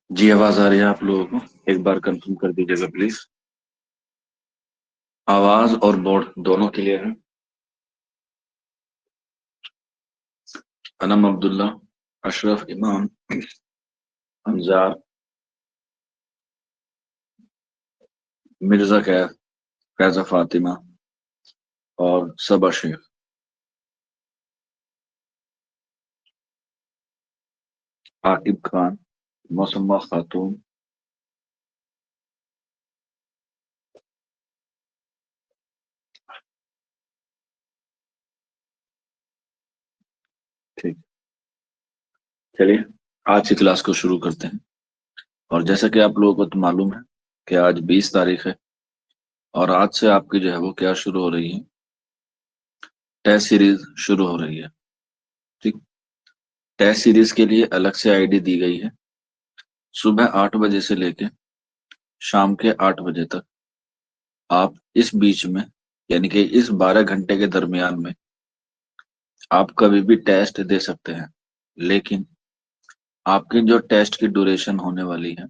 جی आवाज आ रही है आप लोगों को? एक बार कंफर्म कर दीजिएगा प्लीज। आवाज और बोर्ड दोनों क्लियर है? अनम अब्दुल्ला, अशरफ इमाम, अंजार, मिर्जा कैफ, फैजा फातिमा और सबा शेख। आकिब खान, मौसम्मा खातून। ठीक, चलिए आज की क्लास को शुरू करते हैं। और जैसा कि आप लोगों को तो मालूम है कि आज 20 तारीख है और आज से आपकी जो है वो क्या शुरू हो रही है, टेस्ट सीरीज शुरू हो रही है। ठीक, टेस्ट सीरीज के लिए अलग से आईडी दी गई है। सुबह 8 बजे से लेके शाम के 8 बजे तक आप इस बीच में, यानी कि इस 12 घंटे के दरमियान में आप कभी भी टेस्ट दे सकते हैं। लेकिन आपकी जो टेस्ट की ड्यूरेशन होने वाली है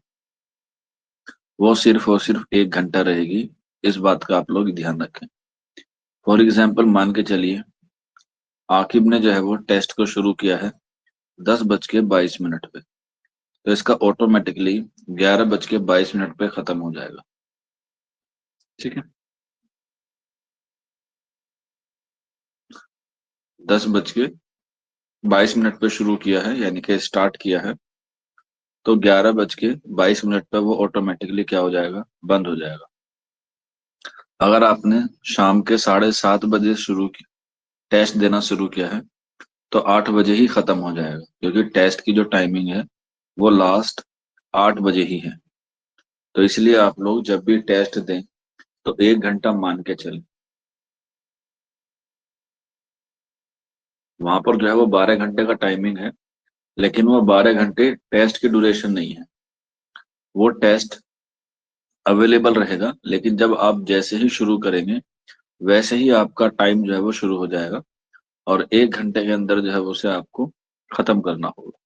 वो सिर्फ और सिर्फ 1 घंटा रहेगी। इस बात का आप लोग ध्यान रखें। फॉर एग्जाम्पल मान के चलिए आकिब ने जो है वो टेस्ट को शुरू किया है 10:22 पे, तो इसका ऑटोमेटिकली 11:22 पे खत्म हो जाएगा। ठीक है, 10:22 पे शुरू किया है यानी कि स्टार्ट किया है, तो 11:22 पे वो ऑटोमेटिकली क्या हो जाएगा, बंद हो जाएगा। अगर आपने शाम के 7:30 बजे टेस्ट देना शुरू किया है तो 8 बजे ही खत्म हो जाएगा, क्योंकि टेस्ट की जो टाइमिंग है वो लास्ट 8 बजे ही है। तो इसलिए आप लोग जब भी टेस्ट दें तो 1 घंटा मान के चलें। वहां पर जो है वो 12 घंटे का टाइमिंग है, लेकिन वो 12 घंटे टेस्ट की ड्यूरेशन नहीं है। वो टेस्ट अवेलेबल रहेगा, लेकिन जब आप जैसे ही शुरू करेंगे वैसे ही आपका टाइम जो है वो शुरू हो जाएगा और 1 घंटे के अंदर जो है उसे आपको खत्म करना होगा।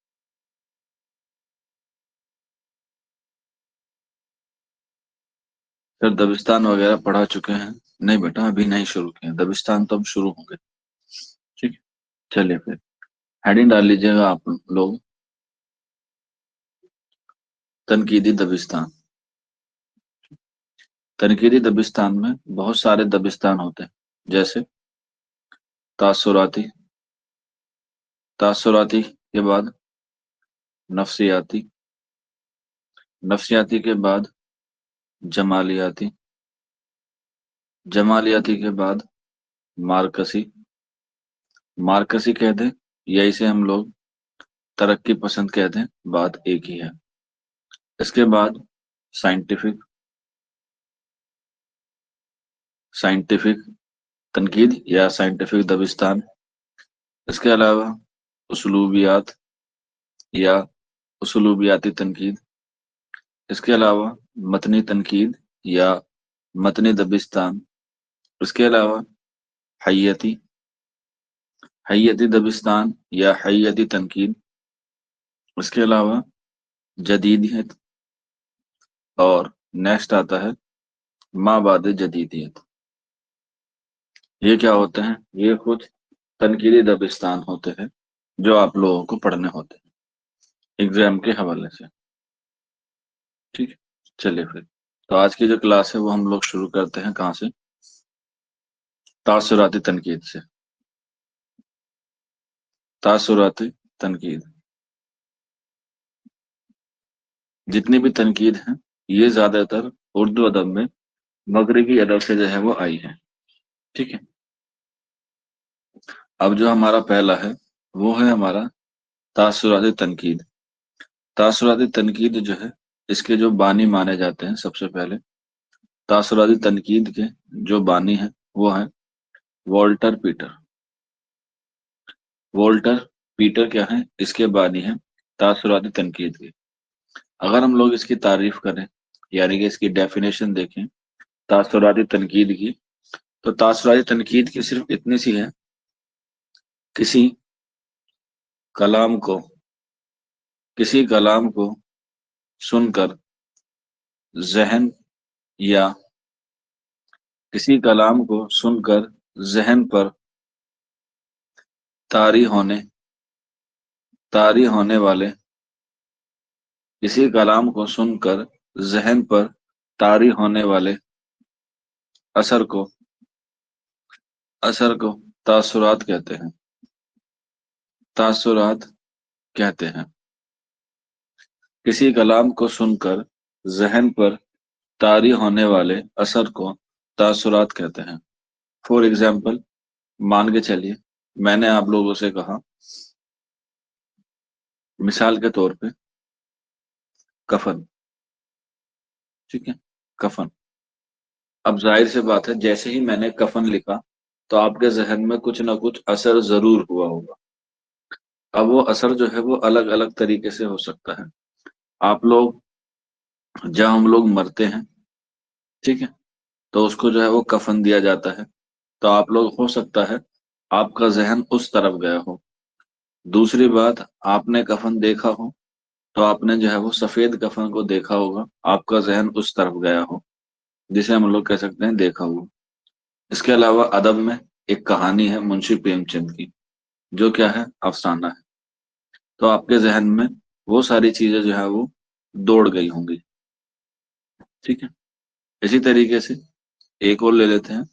फिर दबिस्तान वगैरह पढ़ा चुके हैं? नहीं बेटा, अभी नहीं शुरू किए, दबिस्तान तो अब शुरू होंगे। ठीक है, चलिए फिर हेडिंग डाल लीजिएगा आप लोग, तनकीदी दबिस्तान। तनकीदी दबिस्तान में बहुत सारे दबिस्तान होते हैं, जैसे तासुराती, तासुराती के बाद नफ्सियाती, नफ्सियाती के बाद जमालियाती, जमालियाती के बाद मार्कसी, मार्कसी कहते हैं या इसे हम लोग तरक्की पसंद कहते हैं, बात एक ही है। इसके बाद साइंटिफिक, साइंटिफिक तनकीद या साइंटिफिक दबिस्तान। इसके अलावा उसलूबियात या उसलूबियाती तनकीद। इसके अलावा मतनी तनकीद या मतनी दबिस्तान। इसके अलावा हय्यती, हय्यती दबिस्तान या हय्यती तनकीद। इसके अलावा जदीदियत, और नेक्स्ट आता है माबाद जदीदियत। ये क्या होते हैं? ये कुछ तनकीदी दबिस्तान होते हैं जो आप लोगों को पढ़ने होते हैं एग्जाम के हवाले से। ठीक है, चलिए फिर तो आज की जो क्लास है वो हम लोग शुरू करते हैं कहाँ से, तासुराती तनकीद से। तासुराती तनकीद, जितनी भी तनकीद है ये ज्यादातर उर्दू अदब में मगरिबी अदब से जो है वो आई है। ठीक है, अब जो हमारा पहला है वो है हमारा तासुराती तनकीद। तासुराती तनकीद जो है इसके जो बानी माने जाते हैं, सबसे पहले तासुराती तनकीद के जो बानी है वो है वॉल्टर पीटर। वॉल्टर पीटर क्या है, इसके बानी है तासुराती तनकीद के। अगर हम लोग इसकी तारीफ करें यानी कि इसकी डेफिनेशन देखें तासुराती तनकीद की, तो तासुराती तनकीद की सिर्फ इतनी सी है, किसी कलाम को, किसी कलाम को सुनकर जहन या किसी कलाम को सुनकर जहन पर तारी होने वाले किसी कलाम को सुनकर जहन पर तारी होने वाले असर को तासुरात कहते हैं। तासुरात कहते हैं। किसी कलाम को सुनकर जहन पर तारी होने वाले असर को तासुरात कहते हैं। फॉर एग्जाम्पल, मान के चलिए मैंने आप लोगों से कहा, मिसाल के तौर पे कफन, ठीक है, कफन। अब जाहिर सी बात है, जैसे ही मैंने कफन लिखा तो आपके जहन में कुछ ना कुछ असर जरूर हुआ होगा। अब वो असर जो है वो अलग अलग तरीके से हो सकता है। आप लोग, जब हम लोग मरते हैं, ठीक है, तो उसको जो है वो कफन दिया जाता है, तो आप लोग, हो सकता है आपका जहन उस तरफ गया हो। दूसरी बात, आपने कफन देखा हो तो आपने जो है वो सफेद कफन को देखा होगा, आपका जहन उस तरफ गया हो, जिसे हम लोग कह सकते हैं देखा हुआ। इसके अलावा अदब में एक कहानी है मुंशी प्रेमचंद की, जो क्या है, अफसाना है, तो आपके जहन में वो सारी चीजें जो है वो दौड़ गई होंगी, ठीक है। इसी तरीके से एक और ले लेते हैं।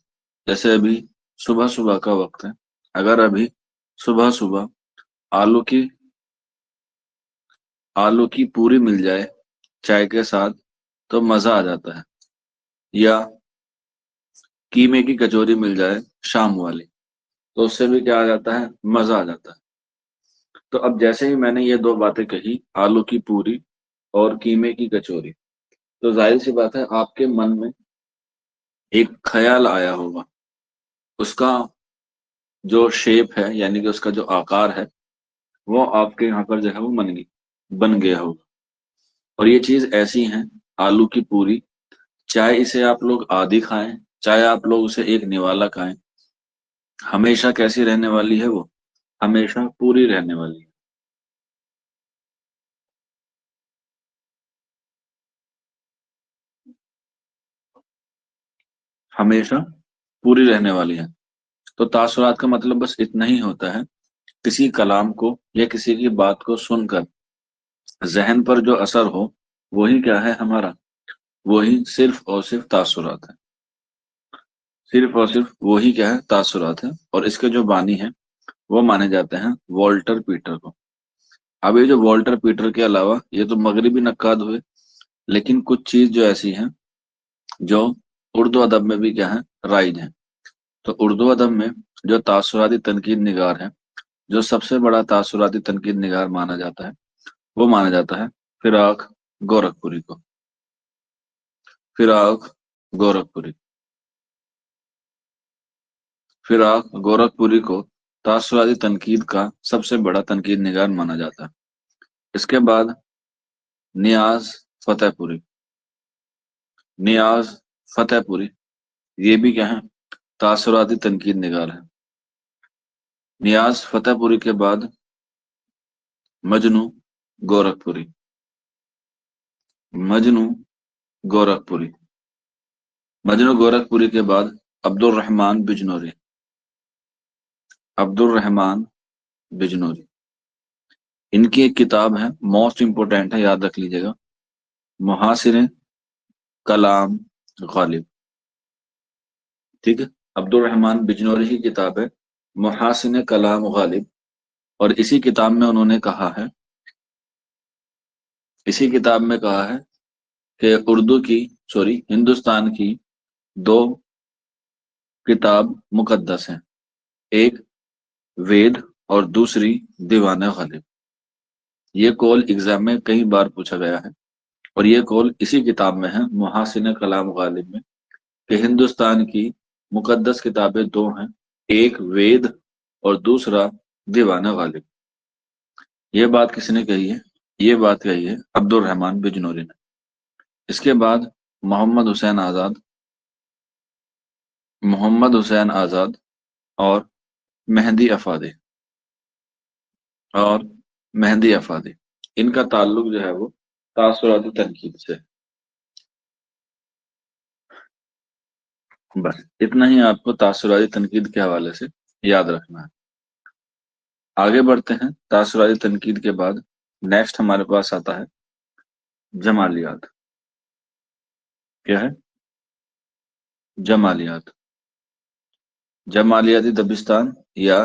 जैसे अभी सुबह सुबह का वक्त है, अगर अभी सुबह सुबह आलू की पूरी मिल जाए चाय के साथ तो मजा आ जाता है, या कीमे की कचौरी मिल जाए शाम वाली, तो उससे भी क्या आ जाता है, मजा आ जाता है। तो अब जैसे ही मैंने ये दो बातें कही, आलू की पूरी और कीमे की कचौरी, तो जाहिर सी बात है आपके मन में एक ख्याल आया होगा, उसका जो शेप है, यानी कि उसका जो आकार है, वो आपके यहाँ पर जो है वो बन गया होगा। और ये चीज ऐसी है, आलू की पूरी, चाहे इसे आप लोग आधी खाएं, चाहे आप लोग उसे एक निवाला खाएं, हमेशा कैसी रहने वाली है वो, हमेशा पूरी रहने वाली है। हमेशा पूरी रहने वाली है। तो तासुरात का मतलब बस इतना ही होता है, किसी कलाम को या किसी की बात को सुनकर जहन पर जो असर हो, वही क्या है हमारा, वही सिर्फ और सिर्फ तासुरात है। सिर्फ और सिर्फ वही क्या है, तासुरात है। और इसके जो बानी है वो माने जाते हैं वॉल्टर पीटर को। अब ये जो वॉल्टर पीटर के अलावा ये तो मगरिबी नक्काद हुए, लेकिन कुछ चीज जो ऐसी हैं जो उर्दू अदब में भी क्या है, राइज है। तो उर्दू अदब में जो तासुराती तनकीद निगार है, जो सबसे बड़ा तासुराती तनकीद निगार माना जाता है, वो माना जाता है फिराक गोरखपुरी को। फिराक गोरखपुरी फिराक गोरखपुरी को तासुराती तनकीद का सबसे बड़ा तनकीद निगार माना जाता है। इसके बाद नियाज फतेहपुरी। नियाज फतेहपुरी, ये भी क्या है, तासुराती तनकीद निगार है। नियाज फतेहपुरी के बाद मजनू गोरखपुरी। मजनू गोरखपुरी मजनू गोरखपुरी के बाद अब्दुल रहमान बिजनौरी। अब्दुल रहमान बिजनौरी, इनकी एक किताब है, मोस्ट इंपोर्टेंट है, याद रख लीजिएगा, मुहासिने कलाम गालिब। ठीक है, अब्दुल रहमान बिजनौरी की किताब है मुहासिने कलाम गालिब। और इसी किताब में कहा है कि हिंदुस्तान की दो किताब मुकद्दस हैं, एक वेद और दूसरी दीवान गालिब। ये कॉल एग्जाम में कई बार पूछा गया है, और ये कॉल इसी किताब में है, मुहासिन कलाम गालिब में, कि हिंदुस्तान की मुकद्दस किताबें दो हैं, एक वेद और दूसरा दीवान गालिब। ये बात किसने कही है, ये बात कही है अब्दुल रहमान बिजनौरी ने। इसके बाद मोहम्मद हुसैन आजाद। मोहम्मद हुसैन आजाद और मेहंदी अफादी। और मेहंदी अफादी, इनका ताल्लुक जो है वो तासुराती तनकीद से। बस इतना ही आपको तासुराती तनकीद के हवाले से याद रखना है। आगे बढ़ते हैं। तासुराती तनकीद के बाद नेक्स्ट हमारे पास आता है जमालियात। क्या है? जमालियात। जमालियाती दबिस्तान या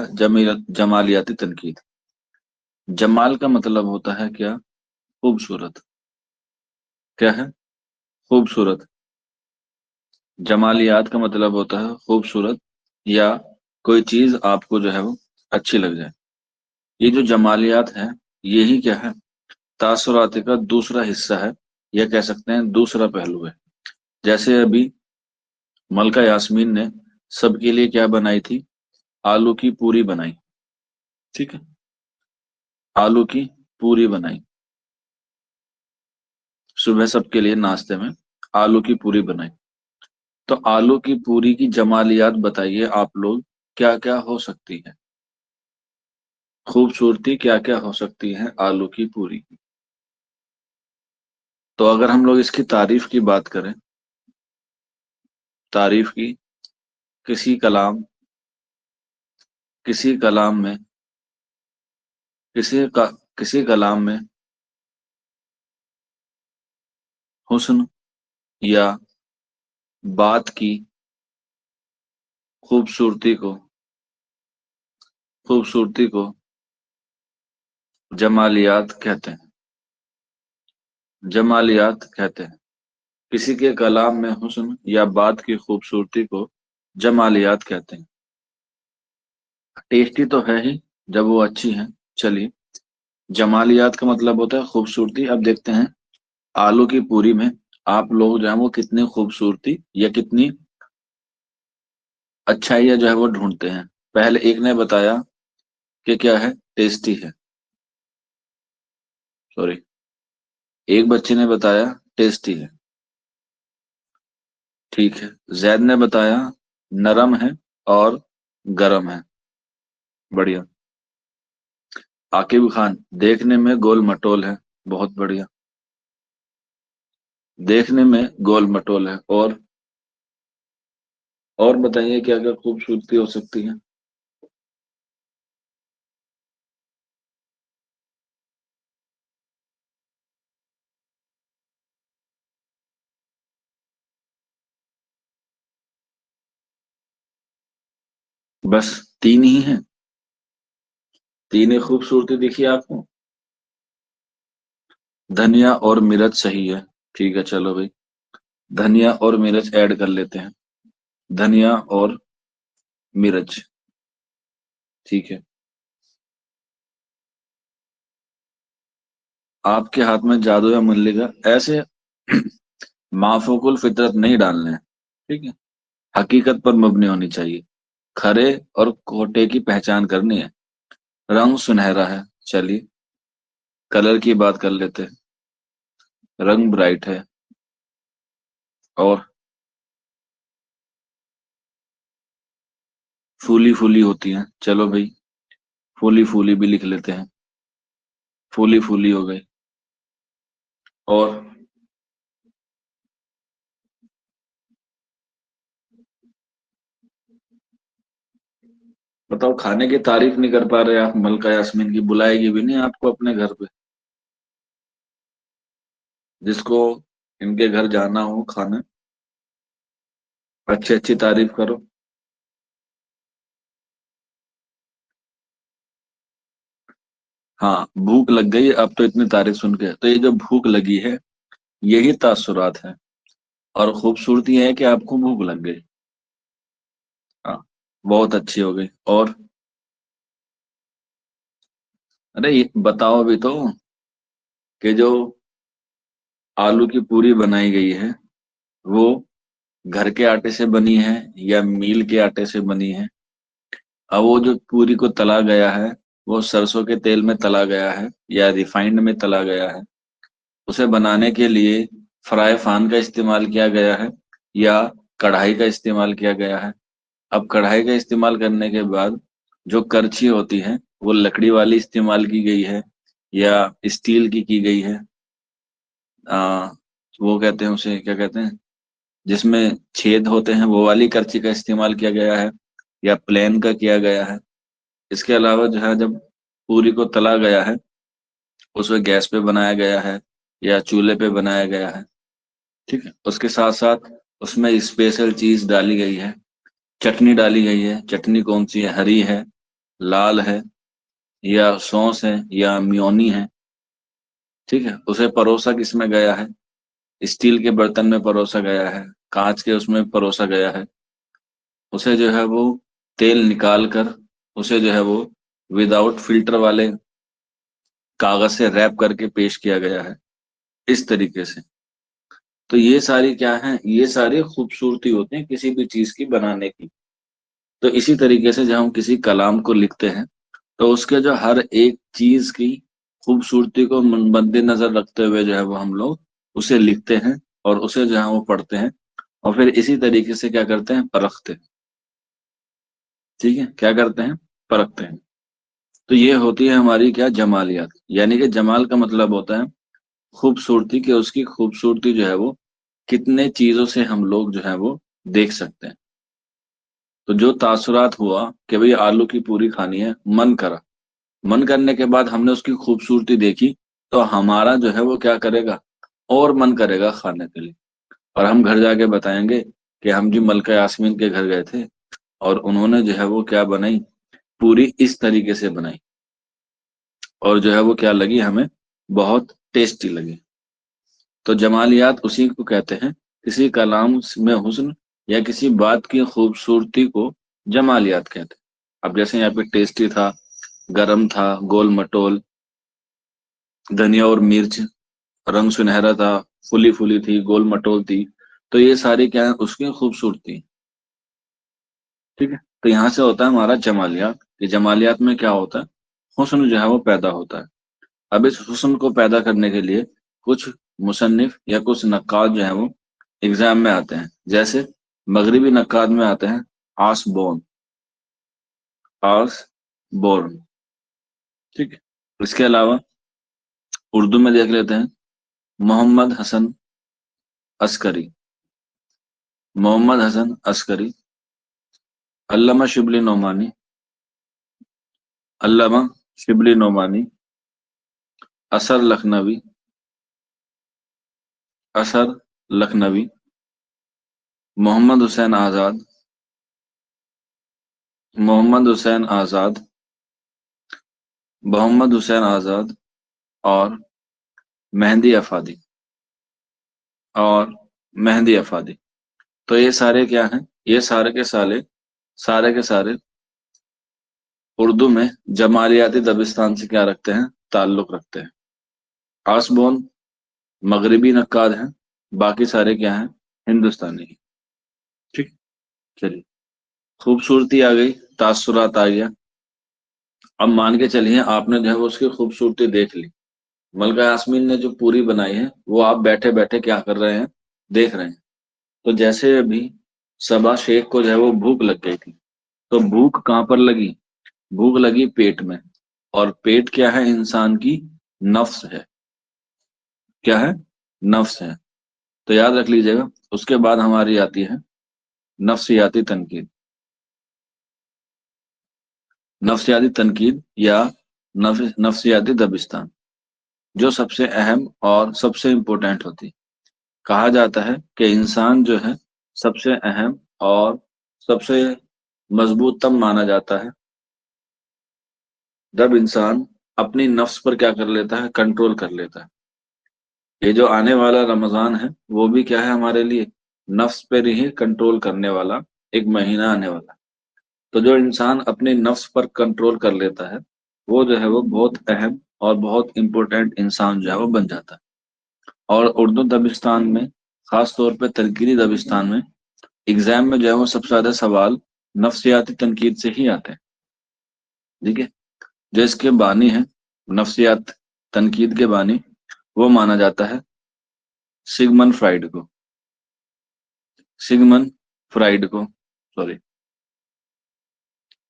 जमालियाती तनकीद। जमाल का मतलब होता है क्या? खूबसूरत। क्या है? खूबसूरत। जमालियात का मतलब होता है खूबसूरत या कोई चीज आपको जो है वो अच्छी लग जाए। ये जो जमालियात है, यही क्या है? तासुरात का दूसरा हिस्सा है, या कह सकते हैं दूसरा पहलू है। जैसे अभी मलका यास्मीन ने सबके लिए क्या बनाई थी? आलू की पूरी बनाई। ठीक है, आलू की पूरी बनाई। सुबह सबके लिए नाश्ते में आलू की पूरी बनाई। तो आलू की पूरी की जमालियात बताइए आप लोग, क्या क्या हो सकती है? खूबसूरती क्या क्या हो सकती है आलू की पूरी की? तो अगर हम लोग इसकी तारीफ की बात करें, तारीफ की, किसी कलाम किसी कलाम में किसी कलाम में हुस्न या बात की खूबसूरती को खूबसूरती को जमालियात कहते हैं। जमालियात कहते हैं। किसी के कलाम में हुस्न या बात की खूबसूरती को जमालियात कहते हैं। टेस्टी तो है ही जब वो अच्छी है। चलिए, जमालियात का मतलब होता है खूबसूरती। अब देखते हैं आलू की पूरी में आप लोग जो है वो कितनी खूबसूरती या कितनी अच्छाई जो है वो ढूंढते हैं। पहले एक ने बताया कि क्या है? टेस्टी है। सॉरी, एक बच्चे ने बताया टेस्टी है। ठीक है। जैद ने बताया नरम है और गरम है। बढ़िया। आकिब खान, देखने में गोल मटोल है। बहुत बढ़िया। देखने में गोल मटोल है। और बताइए क्या क्या खूबसूरती हो सकती है? बस तीन ही हैं? तीन ही खूबसूरती दिखी आपको? धनिया और मिर्च सही है। ठीक है, चलो भाई, धनिया और मिर्च ऐड कर लेते हैं। धनिया और मिर्च। ठीक है। आपके हाथ में जादू या मुरली का ऐसे माफूकुल फितरत नहीं डालने हैं। ठीक है, हकीकत पर मबनी होनी चाहिए। खरे और खोटे की पहचान करनी है। रंग सुनहरा है। चलिए, कलर की बात कर लेते हैं। रंग ब्राइट है। और फूली फूली होती है। चलो भाई, फूली फूली भी लिख लेते हैं। फूली फूली हो गई। और बताओ, खाने की तारीफ नहीं कर पा रहे आप? मलका यास्मीन की बुलाएगी भी नहीं आपको अपने घर पे? जिसको इनके घर जाना हो खाने, अच्छी अच्छी तारीफ करो। हाँ, भूख लग गई अब तो इतनी तारीफ सुन के। तो ये जो भूख लगी है, यही तासुरात है। और खूबसूरती है कि आपको भूख लग गई। हाँ, बहुत अच्छी हो गई। और अरे ये बताओ भी तो कि जो आलू की पूरी बनाई गई है, वो घर के आटे से बनी है या मील के आटे से बनी है? अब वो जो पूरी को तला गया है, वो सरसों के तेल में तला गया है या रिफाइंड में तला गया है? उसे बनाने के लिए फ्राई फान का इस्तेमाल किया गया है या कढ़ाई का इस्तेमाल किया गया है? अब कढ़ाई का इस्तेमाल करने के बाद जो करछी होती है, वो लकड़ी वाली इस्तेमाल की गई है या स्टील की गई है? वो कहते हैं उसे, क्या कहते हैं, जिसमें छेद होते हैं, वो वाली करची का इस्तेमाल किया गया है या प्लेन का किया गया है। इसके अलावा जो है जब पूरी को तला गया है, उसे गैस पे बनाया गया है या चूल्हे पे बनाया गया है। ठीक है, उसके साथ साथ उसमें स्पेशल चीज डाली गई है, चटनी डाली गई है। चटनी कौन सी है? हरी है, लाल है, या सॉस है, या मियोनी है। ठीक है, उसे परोसा किसमें गया है? स्टील के बर्तन में परोसा गया है, कांच के उसमें परोसा गया है। उसे जो है वो तेल निकाल कर, उसे जो है वो विदाउट फिल्टर वाले कागज से रैप करके पेश किया गया है, इस तरीके से। तो ये सारी क्या है? ये सारी खूबसूरती होती है किसी भी चीज की बनाने की। तो इसी तरीके से जब हम किसी कलाम को लिखते हैं, तो उसके जो हर एक चीज की खूबसूरती को मद्देनजर रखते हुए जो है वो हम लोग उसे लिखते हैं, और उसे जो है वो पढ़ते हैं, और फिर इसी तरीके से क्या करते हैं? परखते हैं। ठीक है, क्या करते हैं? परखते हैं। तो ये होती है हमारी क्या? जमालियात। यानी कि जमाल का मतलब होता है खूबसूरती, कि उसकी खूबसूरती जो है वो कितने चीजों से हम लोग जो है वो देख सकते हैं। तो जो तासुरात हुआ कि भाई आलू की पूरी खानी है, मन करा, मन करने के बाद हमने उसकी खूबसूरती देखी, तो हमारा जो है वो क्या करेगा? और मन करेगा खाने के लिए। और हम घर जाके बताएंगे कि हम जी मलका यास्मीन के घर गए थे, और उन्होंने जो है वो क्या बनाई, पूरी इस तरीके से बनाई, और जो है वो क्या लगी हमें? बहुत टेस्टी लगी। तो जमालियात उसी को कहते हैं, किसी कलाम में हुस्न या किसी बात की खूबसूरती को जमालियात कहते हैं। अब जैसे यहाँ पे टेस्टी था, गरम था, गोल मटोल, धनिया और मिर्च, रंग सुनहरा था, फुली फुली थी, गोल मटोल थी। तो ये सारी क्या है? उसकी खूबसूरती। ठीक है, तो यहाँ से होता है हमारा जमालियात, कि जमालियात में क्या होता है? हुस्न जो है वो पैदा होता है। अब इस हुस्न को पैदा करने के लिए कुछ मुसन्निफ या कुछ नक्काद जो है वो एग्जाम में आते हैं। जैसे मगरिबी नक्काद में आते हैं आसबोन, आसबोर्न। ठीक है, इसके अलावा उर्दू में देख लेते हैं मोहम्मद हसन अस्करी, मोहम्मद हसन अस्करी, अल्लामा शिबली नोमानी, अल्लामा शिबली नोमानी, असर लखनवी, असर लखनवी, मोहम्मद हुसैन आजाद, मोहम्मद हुसैन आजाद, मोहम्मद हुसैन आजाद, और मेहंदी अफादी, और मेहंदी अफादी। तो ये सारे क्या हैं? ये सारे के सारे उर्दू में जमालियाती दबिस्तान से क्या रखते हैं? ताल्लुक रखते हैं। आसबोन मगरिबी नक्काद हैं, बाकी सारे क्या हैं? हिंदुस्तानी। ठीक, चलिए, खूबसूरती आ गई, तासुरात आ गया। अब मान के चलिए आपने जो है वो उसकी खूबसूरती देख ली, मलका यास्मीन ने जो पूरी बनाई है वो आप बैठे बैठे क्या कर रहे हैं? देख रहे हैं। तो जैसे अभी सबा शेख को जो है वो भूख लग गई थी, तो भूख कहाँ पर लगी? भूख लगी पेट में। और पेट क्या है? इंसान की नफ्स है। क्या है? नफ्स है। तो याद रख लीजिएगा। उसके बाद हमारी आती है नफ्सियाती तनकीद। नफ्सियाती तनकीद या नफ्सियाती दबिस्तान, जो सबसे अहम और सबसे इम्पोर्टेंट होती है। कहा जाता है कि इंसान जो है सबसे अहम और सबसे मजबूत तब माना जाता है जब इंसान अपनी नफ्स पर क्या कर लेता है? कंट्रोल कर लेता है। ये जो आने वाला रमजान है वो भी क्या है हमारे लिए? नफ्स पर ही कंट्रोल करने वाला एक महीना आने वाला। तो जो इंसान अपनी नफ्स पर कंट्रोल कर लेता है, वो जो है वो बहुत अहम और बहुत इंपॉर्टेंट इंसान जो है वो बन जाता है। और उर्दू दबिस्तान में, खास तौर पे तनकीदी दबिस्तान में, एग्जाम में जो है वो सबसे ज्यादा सवाल नफ्सियाती तनकीद से ही आते हैं। ठीक है, जो इसके बानी है, नफ्सियात तनकीद के बानी, वो माना जाता है सिगमंड फ्राइड को। सिगमंड फ्राइड को, सॉरी,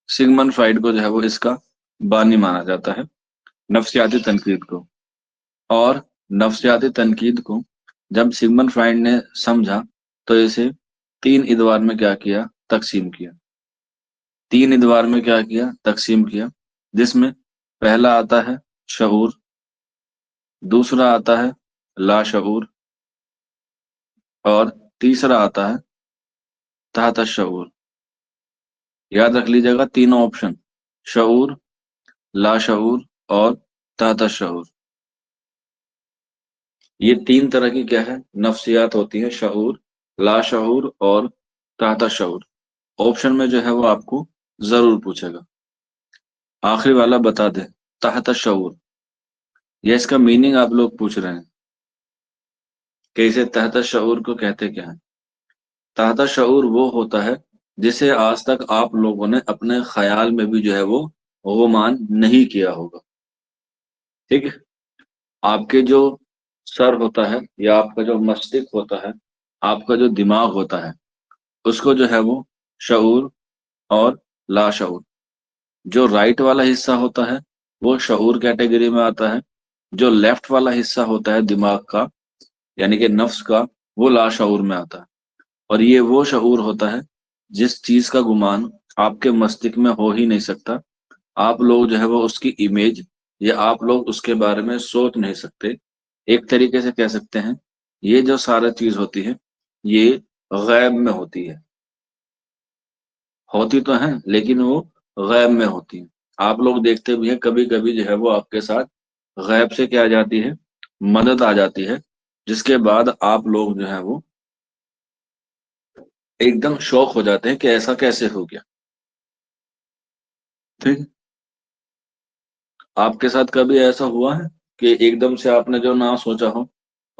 सिगमंड फ्राइड को जो है वो इसका बानी माना जाता है, नफ्सियाती तनकीद को। और नफ्सियाती तनकीद को جب سیگمنڈ فرائڈ نے سمجھا تو اسے 3 ادوار میں کیا کیا؟ تقسیم کیا۔ 3 ادوار میں کیا کیا؟ تقسیم کیا، جس میں پہلا آتا ہے شعور، دوسرا آتا ہے لاشعور، اور تیسرا آتا ہے تحت الشعور۔ یاد رکھ لیجیے گا تینوں آپشن، شعور، لاشعور اور تحت الشعور۔ یہ 3 طرح کی کیا ہے؟ نفسیات ہوتی ہیں، شعور، لاشعور اور تحت الشعور۔ آپشن میں جو ہے وہ آپ کو ضرور پوچھے گا۔ آخری والا بتا دیں، تحت الشعور، یہ اس کا میننگ آپ لوگ پوچھ رہے ہیں کہ اسے تحت الشعور کو کہتے کیا ہیں؟ تحت الشعور وہ ہوتا ہے جسے آج تک آپ لوگوں نے اپنے خیال میں بھی جو ہے وہ گمان نہیں کیا ہوگا۔ ٹھیک ہے، آپ کے جو سر ہوتا ہے یا آپ کا جو مستق ہوتا ہے، آپ کا جو دماغ ہوتا ہے، اس کو جو ہے وہ شعور اور لاشعور، جو رائٹ والا حصہ ہوتا ہے وہ شعور کیٹیگری میں آتا ہے، جو لیفٹ والا حصہ ہوتا ہے دماغ کا یعنی کہ نفس کا، وہ لاشعور میں آتا ہے۔ اور یہ وہ شعور ہوتا ہے جس چیز کا گمان آپ کے مستق میں ہو ہی نہیں سکتا، آپ لوگ جو ہے وہ اس کی امیج یا آپ لوگ اس کے بارے میں سوچ نہیں سکتے۔ ایک طریقے سے کہہ سکتے ہیں یہ جو سارا چیز ہوتی ہے یہ غیب میں ہوتی ہے، ہوتی تو ہیں لیکن وہ غیب میں ہوتی ہیں۔ آپ لوگ دیکھتے بھی ہیں کبھی کبھی جو ہے وہ آپ کے ساتھ غیب سے کیا آ جاتی ہے؟ مدد آ جاتی ہے، جس کے بعد آپ لوگ جو ہے وہ ایک دم شوق ہو جاتے ہیں کہ ایسا کیسے ہو گیا۔ ٹھیک، آپ کے ساتھ کبھی ایسا ہوا ہے کہ ایک دم سے آپ نے جو نہ سوچا ہو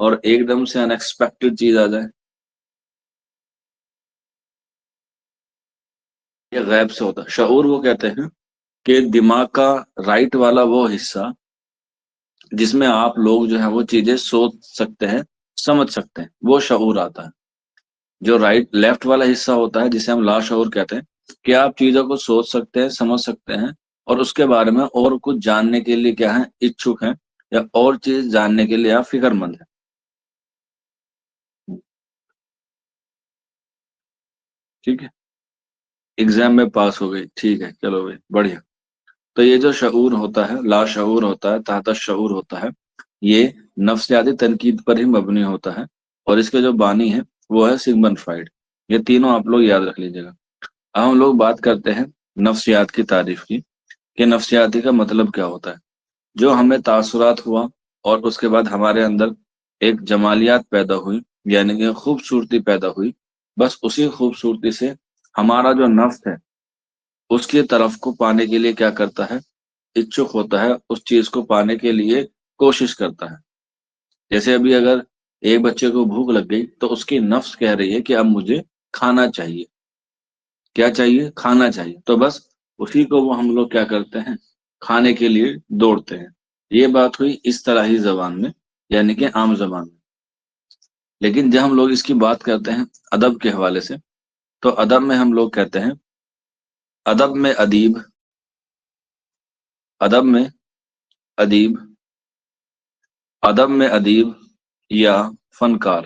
اور ایک دم سے ان ایکسپیکٹڈ چیز آ جائے؟ یہ غیب سے ہوتا ہے۔ شعور وہ کہتے ہیں کہ دماغ کا رائٹ والا وہ حصہ جس میں آپ لوگ جو ہے وہ چیزیں سوچ سکتے ہیں، سمجھ سکتے ہیں، وہ شعور آتا ہے۔ جو رائٹ لیفٹ والا حصہ ہوتا ہے جسے ہم لاشعور کہتے ہیں کہ آپ چیزوں کو سوچ سکتے ہیں، سمجھ سکتے ہیں اور اس کے بارے میں اور کچھ جاننے کے لیے کیا ہے؟ اچھک ہیں، یا اور چیز جاننے کے لیے آپ فکر مند ہیں۔ ٹھیک ہے، ایگزام میں پاس ہو گئی، ٹھیک ہے، چلو بھائی بڑھیا۔ تو یہ جو شعور ہوتا ہے، لاشعور ہوتا ہے، تحت الشعور ہوتا ہے، یہ نفسیاتی تنقید پر ہی مبنی ہوتا ہے، اور اس کے جو بانی ہے وہ ہے سیگمنڈ فرائڈ۔ یہ تینوں آپ لوگ یاد رکھ لیجیے گا۔ اب ہم لوگ بات کرتے ہیں نفسیات کی تعریف کی، کہ نفسیاتی کا مطلب کیا ہوتا ہے۔ جو ہمیں تاثرات ہوا اور اس کے بعد ہمارے اندر ایک جمالیات پیدا ہوئی، یعنی کہ خوبصورتی پیدا ہوئی، بس اسی خوبصورتی سے ہمارا جو نفس ہے اس کی طرف کو پانے کے لیے کیا کرتا ہے؟ اچھک ہوتا ہے، اس چیز کو پانے کے لیے کوشش کرتا ہے۔ جیسے ابھی اگر ایک بچے کو بھوک لگ گئی تو اس کی نفس کہہ رہی ہے کہ اب مجھے کھانا چاہیے۔ کیا چاہیے؟ کھانا چاہیے۔ تو بس اسی کو وہ ہم لوگ کیا کرتے ہیں؟ کھانے کے لیے دوڑتے ہیں۔ یہ بات ہوئی اس طرح ہی زبان میں، یعنی کہ عام زبان میں۔ لیکن جب ہم لوگ اس کی بات کرتے ہیں ادب کے حوالے سے، تو ادب میں ہم لوگ کہتے ہیں ادب میں ادیب، ادب میں ادیب، ادب میں ادیب یا فنکار،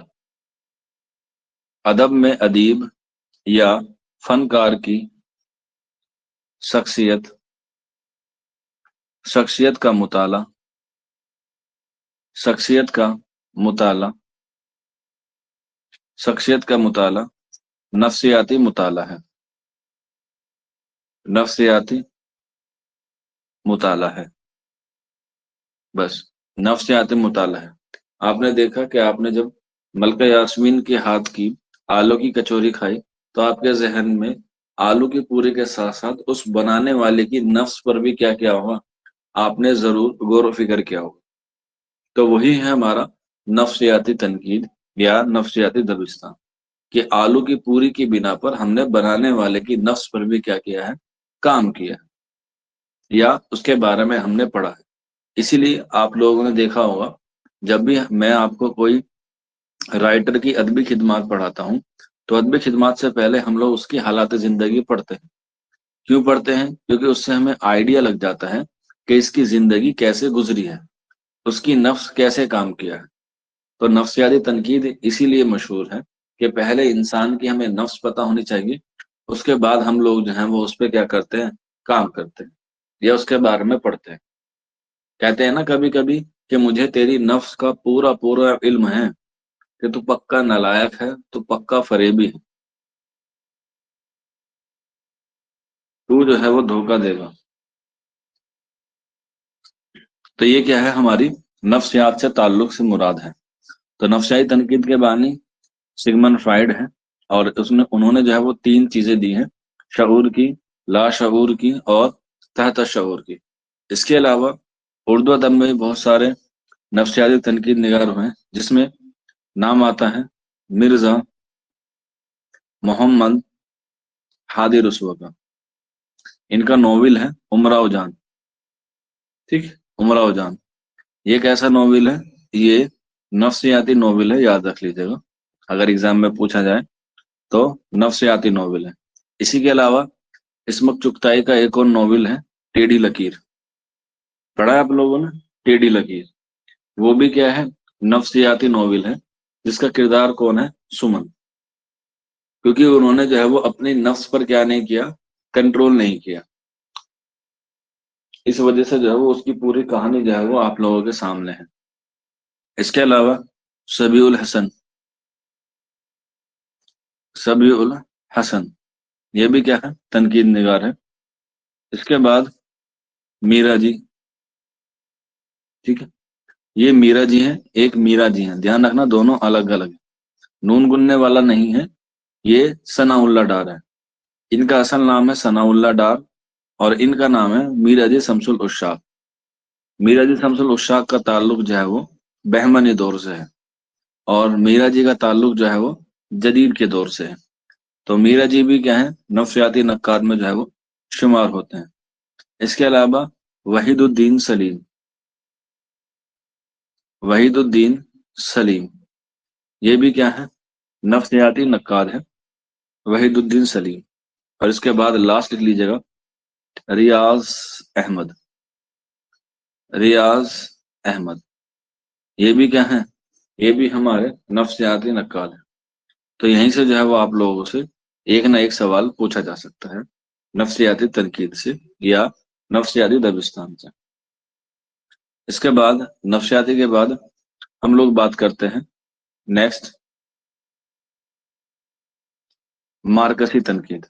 ادب میں ادیب یا فنکار کی شخصیت، شخصیت کا مطالعہ، شخصیت کا مطالعہ، شخصیت کا مطالعہ نفسیاتی مطالعہ ہے، نفسیاتی مطالعہ ہے، بس نفسیاتی مطالعہ ہے۔ آپ نے دیکھا کہ آپ نے جب ملکہ یاسمین کے ہاتھ کی آلو کی کچوری کھائی تو آپ کے ذہن میں آلو کی پوری کے ساتھ ساتھ اس بنانے والے کی نفس پر بھی کیا کیا ہوگا؟ آپ نے ضرور غور و فکر کیا ہوگا۔ تو وہی ہے ہمارا نفسیاتی تنقید یا نفسیاتی دبستان، کہ آلو کی پوری کی بنا پر ہم نے بنانے والے کی نفس پر بھی کیا کیا ہے؟ کام کیا ہے، یا اس کے بارے میں ہم نے پڑھا ہے۔ اسی لیے آپ لوگوں نے دیکھا ہوگا جب بھی میں آپ کو کوئی رائٹر کی ادبی خدمات پڑھاتا ہوں تو ادبی خدمات سے پہلے ہم لوگ اس کی حالات زندگی پڑھتے ہیں۔ کیوں پڑھتے ہیں؟ کیونکہ اس سے ہمیں آئیڈیا لگ جاتا ہے کہ اس کی زندگی کیسے گزری ہے، اس کی نفس کیسے کام کیا ہے۔ تو नफ्सियाती तनकीद इसीलिए मशहूर है कि पहले इंसान की हमें नफ्स पता होनी चाहिए, उसके बाद हम लोग जो हैं वो उस पर क्या करते हैं, काम करते हैं या उसके बारे में पढ़ते हैं। कहते हैं ना कभी कभी कि मुझे तेरी नफ्स का पूरा पूरा इल्म है, कि तू पक्का नालायक है, तू पक्का फरेबी है, तू जो है वो धोखा देगा। तो ये क्या है, हमारी नफ्सियात से ताल्लुक से मुराद है। तो नफ्सियाती तनकीद के बानी सिगमंड फ्राइड है, और उसने उन्होंने जो है वो तीन चीजें दी हैं, शऊर की, ला शऊर की और तहत शऊर की। इसके अलावा उर्दू अदब में भी बहुत सारे नफ्सियाती तनकीद निगार हुए हैं, जिसमें नाम आता है मिर्जा मोहम्मद हादी रसुआ का। इनका नोवेल है उमराव जान। ठीक है, उमराव जान ये कैसा नोवेल है, ये नफ्सियाती नोवेल है, याद रख लीजिएगा अगर एग्जाम में पूछा जाए तो। नफ्सियाती नोवेल है। इसी के अलावा इस्मत चुगताई का एक और नोवेल है टेढ़ी लकीर। पढ़ा है आप लोगों ने टेढ़ी लकीर? वो भी क्या है, नफ्सियाती नोवेल है, जिसका किरदार कौन है, सुमन। क्योंकि उन्होंने जो है वो अपनी नफ्स पर क्या नहीं किया, कंट्रोल नहीं किया, इस वजह से जो है वो उसकी पूरी कहानी जो है वो आप लोगों के सामने है। इसके अलावा सबीउल हसन, सबीउल हसन ये भी क्या है, तनकीद निगार है। इसके बाद मीरा जी। ठीक है, ये मीरा जी हैं, एक मीरा जी हैं, ध्यान रखना दोनों अलग अलग हैं। नून गुनने वाला नहीं है, ये सनाउल्ला डार है। इनका असल नाम है सनाउल्ला डार, और इनका नाम है मीरा जी शमसुल उशाक। मीरा जी शमसुल उशाक का ताल्लुक जो है वो बहमनी दौर से है, और मीरा जी का ताल्लुक जो है वो जदीद के दौर से है। तो मीरा जी भी क्या है, नफ्सियाती नक्काद में जो है वो शुमार होते हैं। इसके अलावा वहीदुद्दीन सलीम, वहीदुद्दीन सलीम ये भी क्या है, नफ्सियाती नक्काद है, वहीदुद्दीन सलीम। और इसके बाद लास्ट लिख लीजिएगा रियाज अहमद, रियाज अहमद ये भी क्या है, ये भी हमारे नफ्सियाती नक्काद है। तो यहीं से जो है वो आप लोगों से एक ना एक सवाल पूछा जा सकता है, नफ्सियाती तनकीद से या नफ्सियाती दबिस्तान से। इसके बाद नफ्सियाती के बाद हम लोग बात करते हैं नेक्स्ट मार्कसी तनकीद।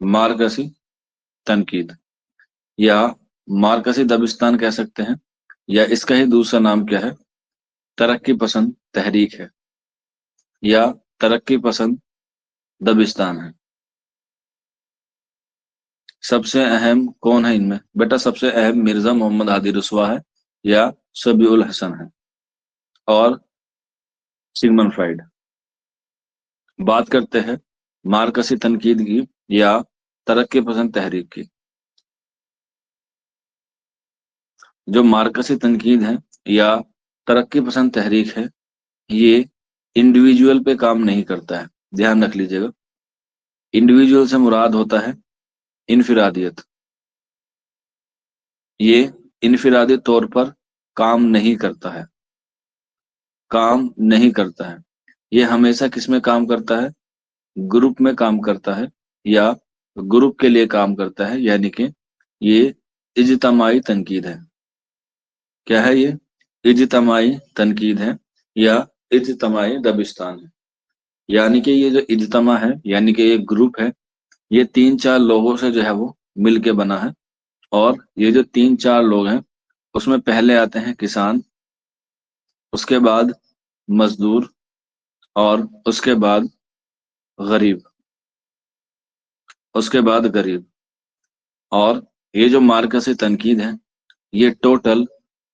मार्कसी तनकीद या मार्कसी दबिस्तान कह सकते हैं, या इसका ही दूसरा नाम क्या है, तरक्की पसंद तहरीक है, या तरक्की पसंद दबिस्तान है। सबसे अहम कौन है इनमें बेटा, सबसे अहम मिर्जा मोहम्मद हादी रसवा है, या सबीउल हसन है, और सिगमंड फ्राइड। बात करते हैं मार्कसी तनकीद की या तरक्की पसंद तहरीक की। जो मार्कसी तनकीद है या तरक्की पसंद तहरीक है, ये इंडिविजुअल पे काम नहीं करता है, ध्यान रख लीजिएगा। इंडिविजुअल से मुराद होता है इनफिरादियत। ये इनफिरादी तौर पर काम नहीं करता है, काम नहीं करता है। ये हमेशा किस में काम करता है, ग्रुप में काम करता है, या ग्रुप के लिए काम करता है, यानी कि ये इज्तिमाई तनकीद है। क्या है ये, इज्तिमाई तनकीद है या इज्तिमाई दबिस्तान है। यानी कि ये जो इज्तिमा है, यानी कि ये ग्रुप है, ये तीन चार लोगों से जो है वो मिलके बना है। और ये जो तीन चार लोग हैं, उसमें पहले आते हैं किसान, उसके बाद मजदूर, और उसके बाद गरीब, उसके बाद गरीब। और ये जो मार्कस तनकीद है, ये टोटल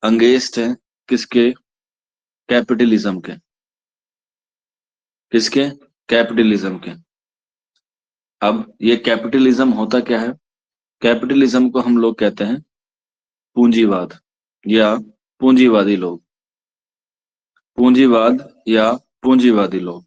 अंगेस्ट है किसके, कैपिटलिज्म के, किसके, कैपिटलिज्म के। अब ये कैपिटलिज्म होता क्या है, कैपिटलिज्म को हम लोग कहते हैं पूंजीवाद या पूंजीवादी लोग, पूंजीवाद या पूंजीवादी लोग।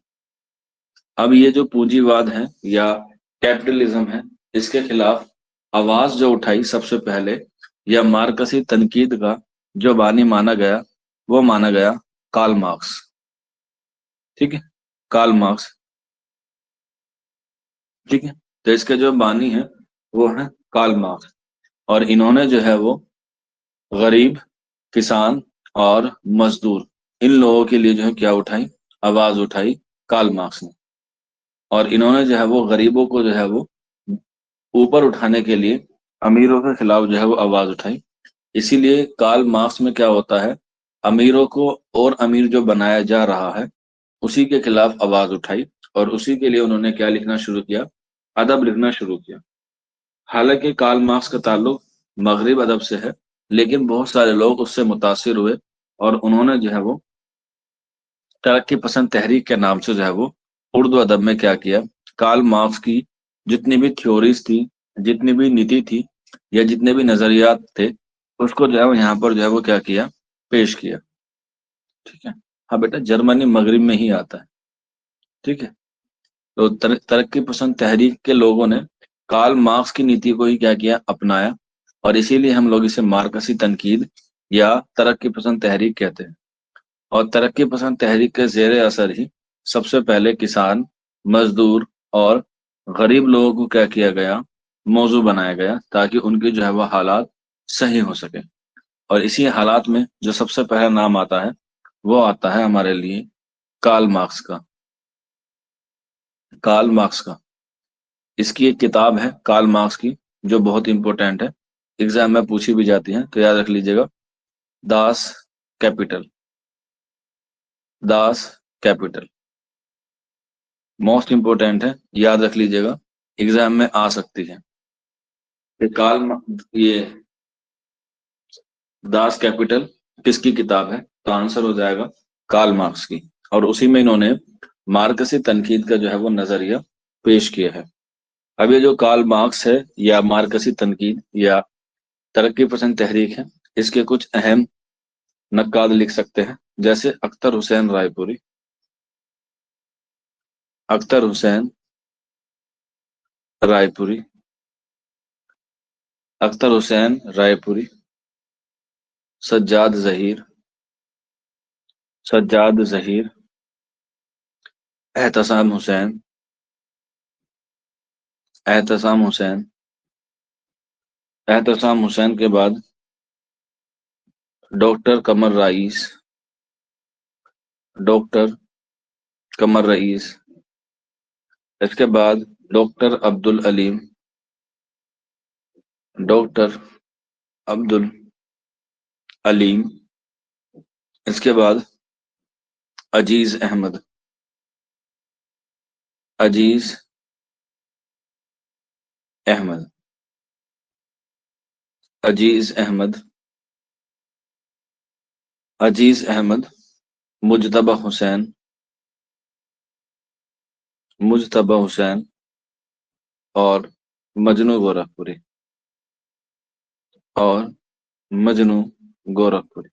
अब ये जो पूंजीवाद है या कैपिटलिज्म है, इसके खिलाफ आवाज जो उठाई सबसे पहले, या मार्कसी तनकीद का जो बानी माना गया, وہ माना गया कार्ल मार्क्स। ठीक है, कार्ल मार्क्स। ठीक है, तो इसके जो बानी है वो है कार्ल मार्क्स, और इन्होंने जो है वो गरीब, किसान और मजदूर, इन लोगों के लिए जो है क्या उठाई, आवाज उठाई कार्ल मार्क्स ने। और इन्होंने जो है वो गरीबों को जो है वो ऊपर उठाने के लिए अमीरों के खिलाफ जो है वो आवाज उठाई। इसीलिए कार्ल मार्क्स में क्या होता है, अमीरों को और अमीर जो बनाया जा रहा है उसी के खिलाफ आवाज उठाई, और उसी के लिए उन्होंने क्या लिखना शुरू किया, अदब लिखना शुरू किया। हालांकि कार्ल मार्क्स का ताल्लुक मगरिब अदब से है, लेकिन बहुत सारे लोग उससे मुतासिर हुए और उन्होंने जो है वो तरक्की पसंद तहरीक के नाम से जो है वो उर्दू अदब में क्या किया, कार्ल मार्क्स की जितनी भी थ्योरीज थी, जितनी भी नीति थी, या जितने भी नजरियात थे, उसको जो है वो यहाँ पर जो है वो क्या किया, पेश किया। ठीक है, हाँ बेटा, जर्मनी मगरिब में ही आता है। ठीक है, तो तरक्की पसंद तहरीक के लोगों ने कार्ल मार्क्स की नीति को ही क्या किया, अपनाया, और इसीलिए हम लोग इसे मार्कसी तनकीद या तरक्की पसंद तहरीक कहते हैं। और तरक्की पसंद तहरीक के जेर असर ही सबसे पहले किसान, मजदूर और गरीब लोगों को क्या किया गया, मौजू बनाया गया, ताकि उनकी जो है वह हालात सही हो सके। और इसी हालात में जो सबसे पहला नाम आता है वो आता है हमारे लिए कार्ल मार्क्स का। कार्ल मार्क्स का, इसकी एक किताब है कार्ल मार्क्स की जो बहुत इंपॉर्टेंट है, एग्जाम में पूछी भी जाती है, तो याद रख लीजिएगा, Das Kapital. Das Kapital most important है, याद रख लीजिएगा, एग्जाम में आ सकती है। ये दास कैपिटल किसकी किताब है, तो आंसर हो जाएगा कार्ल मार्क्स की, और उसी में इन्होंने मार्कसी तनकीद का जो है वो नजरिया पेश किया है। अब ये जो कार्ल मार्क्स है या मार्कसी तनकीद या तरक्की पसंद तहरीक है, इसके कुछ अहम नक्काद लिख सकते हैं, जैसे अख्तर हुसैन रायपुरी। अख्तर हुसैन रायपुरी, अख्तर हुसैन रायपुरी, सज्जाद जहीर, सज्जाद जहीर, एहतसाम हुसैन, एहतसाम हुसैन, एहतसाम हुसैन के बाद डॉक्टर कमर रईस, डॉक्टर कमर रईस, इसके बाद डॉक्टर अब्दुल अलीम, डॉक्टर अब्दुल अलीम, इसके बाद अजीज अहमद, अजीज अहमद, अजीज अहमद, अजीज अहमद, मुजतबा हुसैन, मुजतबा हुसैन, और मजनू गोरखपुरी, और मजनू गोरखपुरी।